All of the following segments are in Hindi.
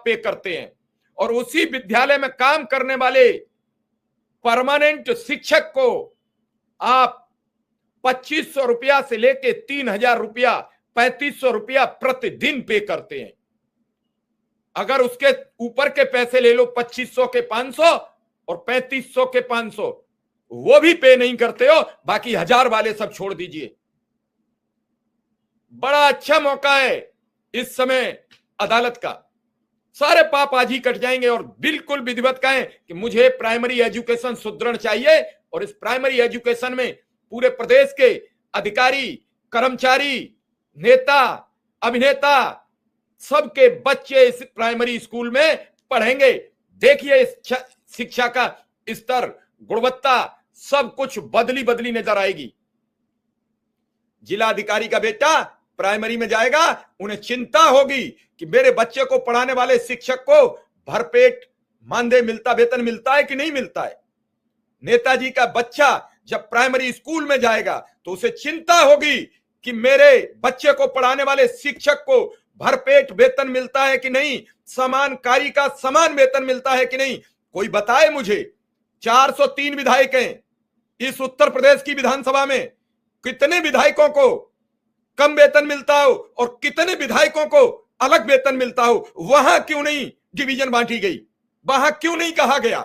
आप पे करते हैं, और उसी विद्यालय में काम करने वाले परमानेंट शिक्षक को आप 2500 रुपया से लेके 3000 रुपया, 3500 रुपया प्रतिदिन पे करते हैं। अगर उसके ऊपर के पैसे ले लो, 2500 के 500 और 3500 के 500, वो भी पे नहीं करते हो, बाकी 1000 वाले सब छोड़ दीजिए। बड़ा अच्छा मौका है इस समय अदालत का, सारे पाप आज ही कट जाएंगे और बिल्कुल विधिवत कहें कि मुझे प्राइमरी एजुकेशन सुदृढ़ चाहिए, और इस प्राइमरी एजुकेशन में पूरे प्रदेश के अधिकारी, कर्मचारी, नेता, अभिनेता, सबके बच्चे इस प्राइमरी स्कूल में पढ़ेंगे। देखिए इस शिक्षा का स्तर, गुणवत्ता, सब कुछ बदली बदली नजर आएगी। जिला अधिकारी का बेटा प्राइमरी में जाएगा, उन्हें चिंता होगी कि मेरे बच्चे को पढ़ाने वाले शिक्षक को भरपेट मानदेय मिलता, वेतन मिलता है कि नहीं मिलता है। नेताजी का बच्चा जब प्राइमरी स्कूल में जाएगा तो उसे चिंता होगी कि मेरे बच्चे को पढ़ाने वाले शिक्षक को भरपेट वेतन मिलता है कि नहीं, समान कार्य का समान वेतन मिलता है कि नहीं। कोई बताए मुझे, 403 विधायक हैं इस उत्तर प्रदेश की विधानसभा में, कितने विधायकों को कम वेतन मिलता हो और कितने विधायकों को अलग वेतन मिलता हो। वहां क्यों नहीं डिवीजन बांटी गई, वहां क्यों नहीं कहा गया?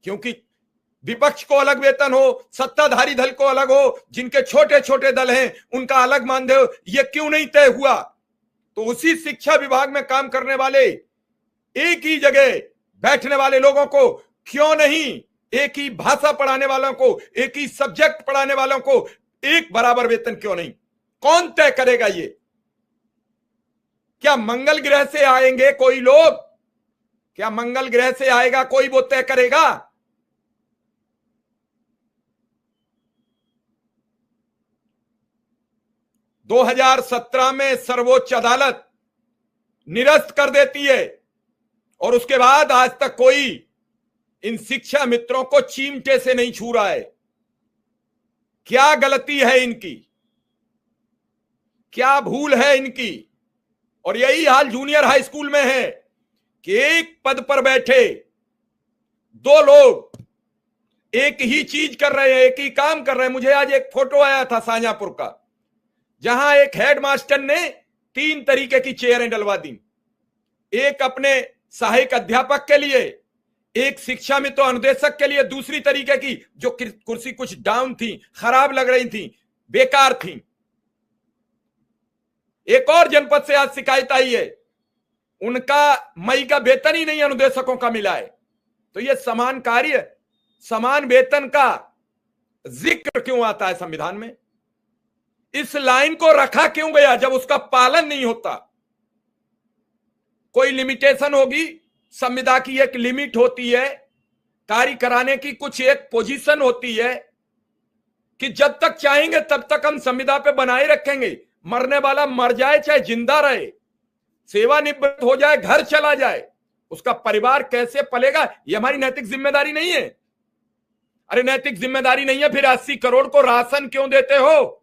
क्योंकि विपक्ष को अलग वेतन हो, सत्ताधारी दल को अलग हो, जिनके छोटे छोटे दल हैं उनका अलग मानदेय हो, यह क्यों नहीं तय हुआ? तो उसी शिक्षा विभाग में काम करने वाले, एक ही जगह बैठने वाले लोगों को क्यों नहीं, एक ही भाषा पढ़ाने वालों को, एक ही सब्जेक्ट पढ़ाने वालों को एक बराबर वेतन क्यों नहीं? कौन तय करेगा ये? क्या मंगल ग्रह से आएंगे कोई लोग? क्या मंगल ग्रह से आएगा कोई, वो तय करेगा? – 2017 में सर्वोच्च अदालत निरस्त कर देती है और उसके बाद आज तक कोई इन शिक्षा मित्रों को चिमटे से नहीं छू रहा है। क्या गलती है इनकी, क्या भूल है इनकी? और यही हाल जूनियर हाई स्कूल में है कि एक पद पर बैठे दो लोग एक ही चीज कर रहे हैं, एक ही काम कर रहे हैं। मुझे आज एक फोटो आया था शाहजहांपुर का, जहां एक हेडमास्टर ने 3 तरीके की चेयरें डलवा दी, एक अपने सहायक अध्यापक के लिए, एक शिक्षा मित्र अनुदेशक के लिए, दूसरी तरीके की जो कुर्सी कुछ डाउन थी, खराब लग रही थी, बेकार थी। एक और जनपद से आज शिकायत आई है, उनका मई का वेतन ही नहीं अनुदेशकों का मिला है। तो यह समान कार्य, समान वेतन का जिक्र क्यों आता है संविधान में? इस लाइन को रखा क्यों गया जब उसका पालन नहीं होता? कोई लिमिटेशन होगी, संविदा की एक लिमिट होती है, कार्य कराने की कुछ एक पोजीशन होती है कि जब तक चाहेंगे तब तक हम संविदा पे बनाए रखेंगे। मरने वाला मर जाए चाहे जिंदा रहे, सेवानिवृत्त हो जाए, घर चला जाए, उसका परिवार कैसे पलेगा, ये हमारी नैतिक जिम्मेदारी नहीं है? अरे नैतिक जिम्मेदारी नहीं है फिर 80 करोड़ को राशन क्यों देते हो?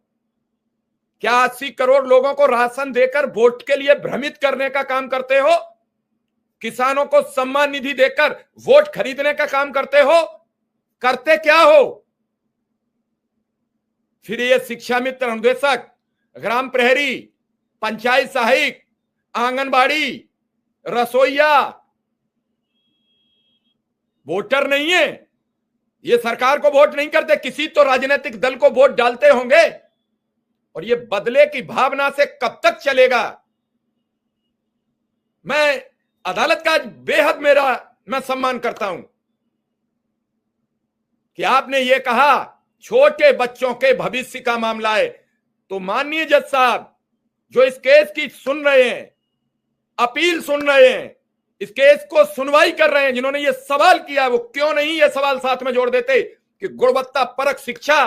क्या 80 करोड़ लोगों को राशन देकर वोट के लिए भ्रमित करने का काम करते हो? किसानों को सम्मान निधि देकर वोट खरीदने का काम करते हो? करते क्या हो? फिर ये शिक्षा मित्र अनुदेशक, ग्राम प्रहरी, पंचायत सहायक, आंगनबाड़ी, रसोईया वोटर नहीं है, ये सरकार को वोट नहीं करते, किसी तो राजनीतिक दल को वोट डालते होंगे। और ये बदले की भावना से कब तक चलेगा? मैं अदालत का बेहद मैं सम्मान करता हूं कि आपने ये कहा छोटे बच्चों के भविष्य का मामला है, तो माननीय जज साहब जो इस केस की सुन रहे हैं, अपील सुन रहे हैं, इस केस को सुनवाई कर रहे हैं, जिन्होंने ये सवाल किया, वो क्यों नहीं ये सवाल साथ में जोड़ देते कि गुणवत्ता परक शिक्षा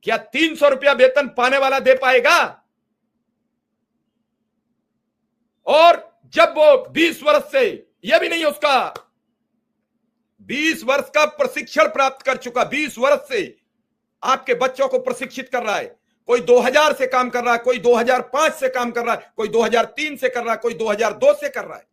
क्या 300 रुपया वेतन पाने वाला दे पाएगा? और जब वो 20 वर्ष से, यह भी नहीं उसका 20 वर्ष का प्रशिक्षण प्राप्त कर चुका, 20 वर्ष से आपके बच्चों को प्रशिक्षित कर रहा है, कोई 2000 से काम कर रहा है, कोई 2005 से काम कर रहा है, कोई 2003 से कर रहा है, कोई 2002 से कर रहा है।